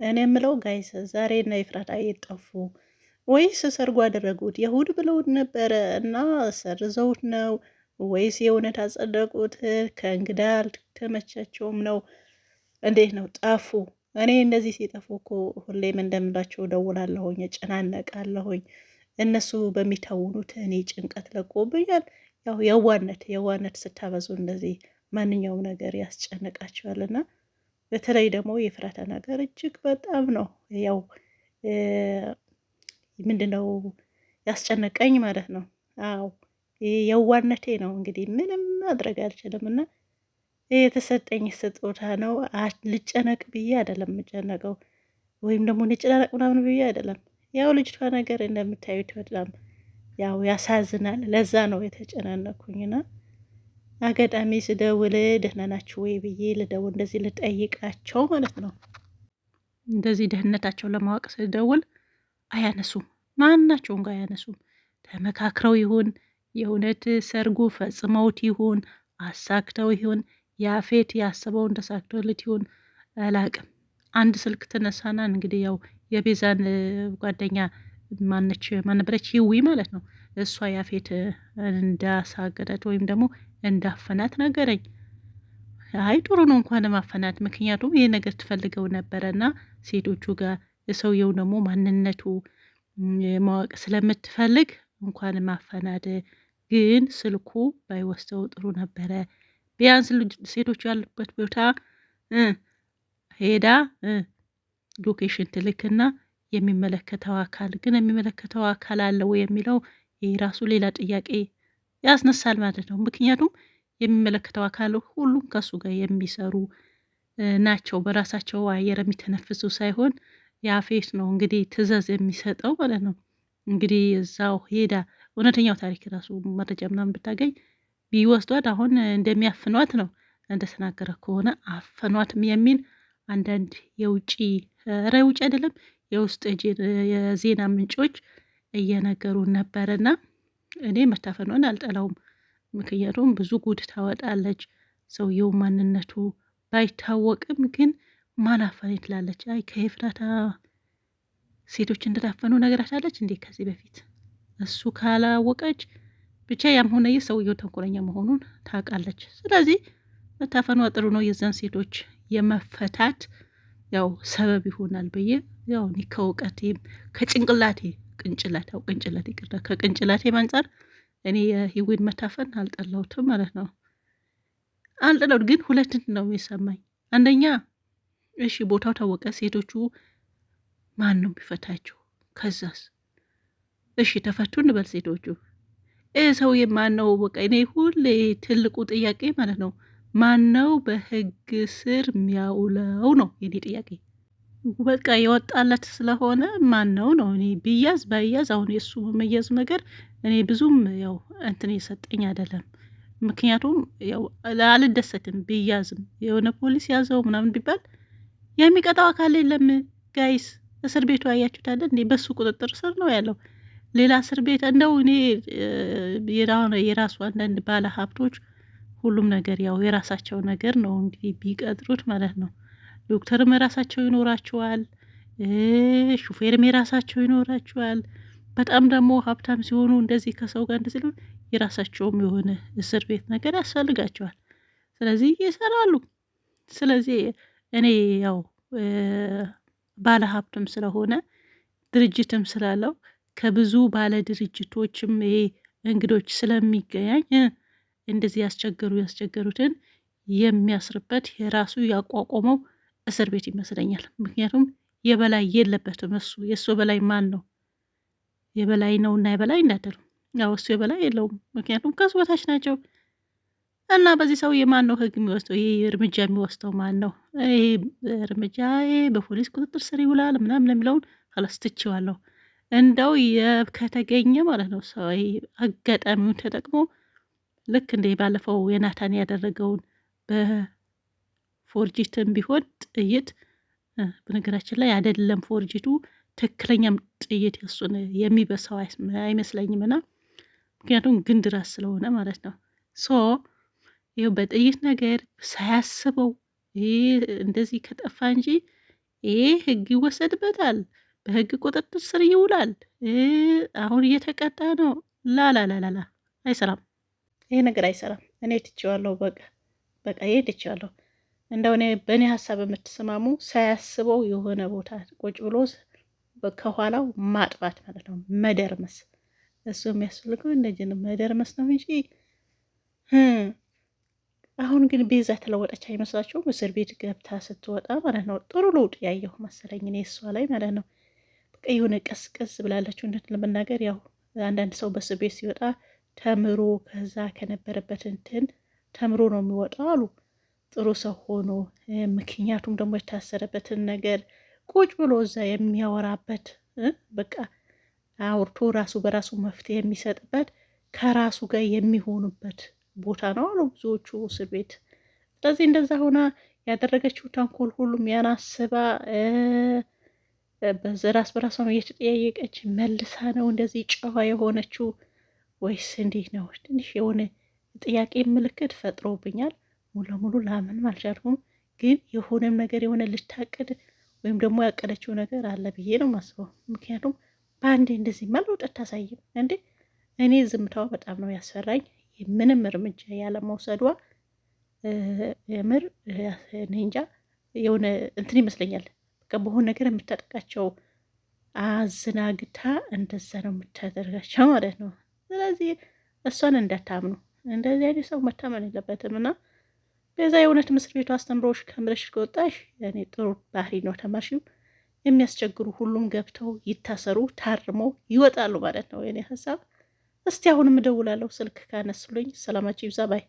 እኔ የምለው ጋይስ ዛሬ እና ኤፍራታ የጠፉ ወይስ ሰርጉ አደረጉት? የእሑድ ብለውት ነበረ እና ሰርዘውት ነው ወይስ የእውነት አጸደቁት? ከእንግዳ አልተመቻቸውም ነው? እንዴት ነው ጠፉ? እኔ እንደዚህ ሲጠፉ እኮ ሁሌም እንደምላቸው ደውላለሁኝ፣ እጨናነቃለሁኝ። እነሱ በሚታውኑት እኔ ጭንቀት ለቆብኛል። ያው የዋነት ስታበዙ እንደዚህ ማንኛውም ነገር ያስጨንቃቸዋልና በተለይ ደግሞ የፍራታ ነገር እጅግ በጣም ነው ያው ምንድነው ያስጨነቀኝ ማለት ነው። አዎ የዋነቴ ነው እንግዲህ ምንም ማድረግ አልችልም። እና የተሰጠኝ ስጦታ ነው። ልጨነቅ ብዬ አይደለም የምጨነቀው፣ ወይም ደግሞ ልጨነቅ ምናምን ብዬ አይደለም። ያው ልጅቷ ነገር እንደምታዩት በጣም ያው ያሳዝናል። ለዛ ነው የተጨናነኩኝና አጋጣሚ ስደውል ደህና ናችሁ ወይ ብዬ ልደውል እንደዚህ ልጠይቃቸው ማለት ነው። እንደዚህ ደህንነታቸው ለማወቅ ስደውል አያነሱም፣ ማናቸውም ጋር አያነሱም። ተመካክረው ይሁን የእውነት ሰርጉ ፈጽመውት ይሁን አሳክተው ይሁን ያፌት ያስበውን ተሳክቶልት ይሁን አላቅም። አንድ ስልክ ተነሳና እንግዲህ ያው የቤዛን ጓደኛ ማነበረች ይዊ ማለት ነው። እሷ ያፌት እንዳሳገዳት ወይም ደግሞ እንዳፈናት ነገረኝ። አይ ጥሩ ነው እንኳን ማፈናት፣ ምክንያቱም ይህ ነገር ትፈልገው ነበረና ሴቶቹ ጋር የሰውየው ደግሞ ማንነቱ ማወቅ ስለምትፈልግ እንኳን ማፈናድ። ግን ስልኩ ባይወስደው ጥሩ ነበረ። ቢያንስ ሴቶቹ ያሉበት ቦታ ሄዳ ሎኬሽን ትልክና የሚመለከተው አካል ግን የሚመለከተው አካል አለ ወይ የሚለው ይህ ራሱ ሌላ ጥያቄ ያስነሳል ማለት ነው። ምክንያቱም የሚመለከተው አካል ሁሉም ከሱ ጋር የሚሰሩ ናቸው። በራሳቸው አየር የሚተነፍሱ ሳይሆን ያፌት ነው እንግዲህ ትዕዛዝ የሚሰጠው ማለት ነው። እንግዲህ እዛው ሄዳ እውነተኛው ታሪክ ራሱ መረጃ ምናምን ብታገኝ ቢወስዷት አሁን እንደሚያፍኗት ነው እንደተናገረ ከሆነ አፈኗትም የሚል አንዳንድ የውጭ ውጭ አይደለም የውስጥ የዜና ምንጮች እየነገሩ ነበረና እኔ መታፈኗን አልጠላውም። ምክንያቱም ብዙ ጉድ ታወጣለች። ሰውየው ማንነቱ ባይታወቅም ግን ማን አፈኔ ትላለች። አይ ከኤፍራታ ሴቶች እንደታፈኑ ነገራታለች እንዴ ከዚህ በፊት እሱ ካላወቀች ብቻ ያም ሆነ ይህ ሰውየው ተንኮለኛ መሆኑን ታውቃለች። ስለዚህ መታፈኗ ጥሩ ነው። የዛን ሴቶች የመፈታት ያው ሰበብ ይሆናል ብዬ ያው እኔ ከእውቀቴም ከጭንቅላቴ ቅንጭላት ይቅርታ ከቅንጭላቴም አንጻር እኔ የህይወት መታፈን አልጠላሁትም ማለት ነው። አልጠላሁት ግን ሁለት ነው የሚሰማኝ። አንደኛ እሺ ቦታው ታወቀ፣ ሴቶቹ ማን ነው የሚፈታቸው? ከዛስ እሺ ተፈቱ እንበል ሴቶቹ፣ ሰውዬ ማን ነው? በቃ እኔ ሁሌ ትልቁ ጥያቄ ማለት ነው ማን ነው በህግ ስር የሚያውለው ነው የኔ ጥያቄ። በቃ የወጣለት ስለሆነ ማን ነው ነው። እኔ ቢያዝ ባያዝ አሁን የእሱ መያዙ ነገር እኔ ብዙም ያው እንትን የሰጠኝ አይደለም። ምክንያቱም ያው አልደሰትም ቢያዝም የሆነ ፖሊስ ያዘው ምናምን ቢባል የሚቀጣው አካል የለም ጋይስ። እስር ቤቱ አያችሁታለ እንዴ? በሱ ቁጥጥር ስር ነው ያለው። ሌላ እስር ቤት እንደው እኔ የራሱ አንዳንድ ባለ ሀብቶች ሁሉም ነገር ያው የራሳቸው ነገር ነው እንግዲህ ቢቀጥሩት ማለት ነው። ዶክተርም የራሳቸው ይኖራቸዋል፣ ሹፌርም የራሳቸው ይኖራቸዋል። በጣም ደግሞ ሀብታም ሲሆኑ እንደዚህ ከሰው ጋር እንደዚህ የራሳቸውም የሆነ እስር ቤት ነገር ያስፈልጋቸዋል። ስለዚህ ይሰራሉ። ስለዚህ እኔ ያው ባለ ሀብትም ስለሆነ ድርጅትም ስላለው ከብዙ ባለ ድርጅቶችም ይሄ እንግዶች ስለሚገናኝ እንደዚህ ያስቸገሩትን የሚያስርበት የራሱ ያቋቋመው እስር ቤት ይመስለኛል። ምክንያቱም የበላይ የለበትም እሱ። የእሱ በላይ ማን ነው? የበላይ ነው እና የበላይ እንዳደሩ ያው እሱ የበላይ የለውም። ምክንያቱም ከሱ በታች ናቸው። እና በዚህ ሰው የማን ነው ህግ የሚወስደው? ይሄ እርምጃ የሚወስደው ማን ነው? ይሄ እርምጃ በፖሊስ ቁጥጥር ስር ይውላል ምናምን ለሚለውን አላስትቼዋለሁ። እንደው ከተገኘ ማለት ነው ሰው አጋጣሚውን ተጠቅሞ ልክ እንደ ባለፈው የናታን ያደረገውን በፎርጂትም ቢሆን ጥይት በነገራችን ላይ አይደለም ፎርጂቱ ትክክለኛም ጥይት እሱን የሚበሳው አይመስለኝም። እና ምክንያቱም ግንድ ራስ ስለሆነ ማለት ነው። ይኸው በጥይት ነገር ሳያስበው ይህ እንደዚህ ከጠፋ እንጂ ይህ ህግ ይወሰድበታል፣ በህግ ቁጥጥር ስር ይውላል፣ አሁን እየተቀጣ ነው። ላላላላላ አይሰራም፣ ይሄ ነገር አይሰራም። እኔ ትቼዋለሁ። በቃ ይሄ ትቼዋለሁ። እንደው እኔ በእኔ ሀሳብ የምትስማሙ ሳያስበው የሆነ ቦታ ቁጭ ብሎ ከኋላው ማጥፋት ማለት ነው፣ መደርመስ። እሱ የሚያስፈልገው እንደዚህ ነው፣ መደርመስ ነው እንጂ አሁን ግን ቤዛ ተለወጠች አይመስላችሁም? እስር ቤት ገብታ ስትወጣ ማለት ነው ጥሩ ለውጥ ያየሁ መሰለኝ እኔ እሷ ላይ ማለት ነው። በቃ የሆነ ቀስቀስ ብላለችው። እውነት ለመናገር ያው አንዳንድ ሰው በእስር ቤት ሲወጣ ተምሮ ከዛ ከነበረበት እንትን ተምሮ ነው የሚወጣው አሉ። ጥሩ ሰው ሆኖ ምክንያቱም ደግሞ የታሰረበትን ነገር ቁጭ ብሎ እዛ የሚያወራበት በቃ አውርቶ ራሱ በራሱ መፍትሄ የሚሰጥበት ከራሱ ጋር የሚሆኑበት ቦታ ነው አሉ ብዙዎቹ እስር ቤት። ስለዚህ እንደዛ ሆና ያደረገችው ተንኮል ሁሉም ያናስባ ራስ በራሷ ነው እየተጠያየቀች መልሳ ነው እንደዚህ ጨዋ የሆነችው ወይስ እንዲህ ነው? ትንሽ የሆነ ጥያቄ ምልክት ፈጥሮብኛል። ሙሉ ለሙሉ ላምንም አልቻልኩም። ግን የሆነም ነገር የሆነ ልታቅድ ወይም ደግሞ ያቀደችው ነገር አለ ብዬ ነው ማስበው። ምክንያቱም በአንዴ እንደዚህ መለውጥ አታሳይም እንዴ። እኔ ዝምታዋ በጣም ነው ያስፈራኝ። ምንም እርምጃ ያለመውሰዷ የምር እኔ እንጃ የሆነ እንትን ይመስለኛል። በቃ በሆነ ነገር የምታጠቃቸው አዝናግታ እንደዛ ነው የምታደርጋቸው ማለት ነው። ስለዚህ እሷን እንዳታምኑ፣ እንደዚህ አይነት ሰው መታመን የለበትም። እና በዛ የእውነት ምስር ቤቱ አስተምሮሽ ከምረሽ ከወጣሽ እኔ ጥሩ ባህሪ ነው ተማርሽው። የሚያስቸግሩ ሁሉም ገብተው ይታሰሩ፣ ታርመው ይወጣሉ ማለት ነው የኔ ሀሳብ። እስቲ አሁንም እደውላለሁ፣ ስልክ ካነሱልኝ። ሰላማችሁ ይብዛ ባይ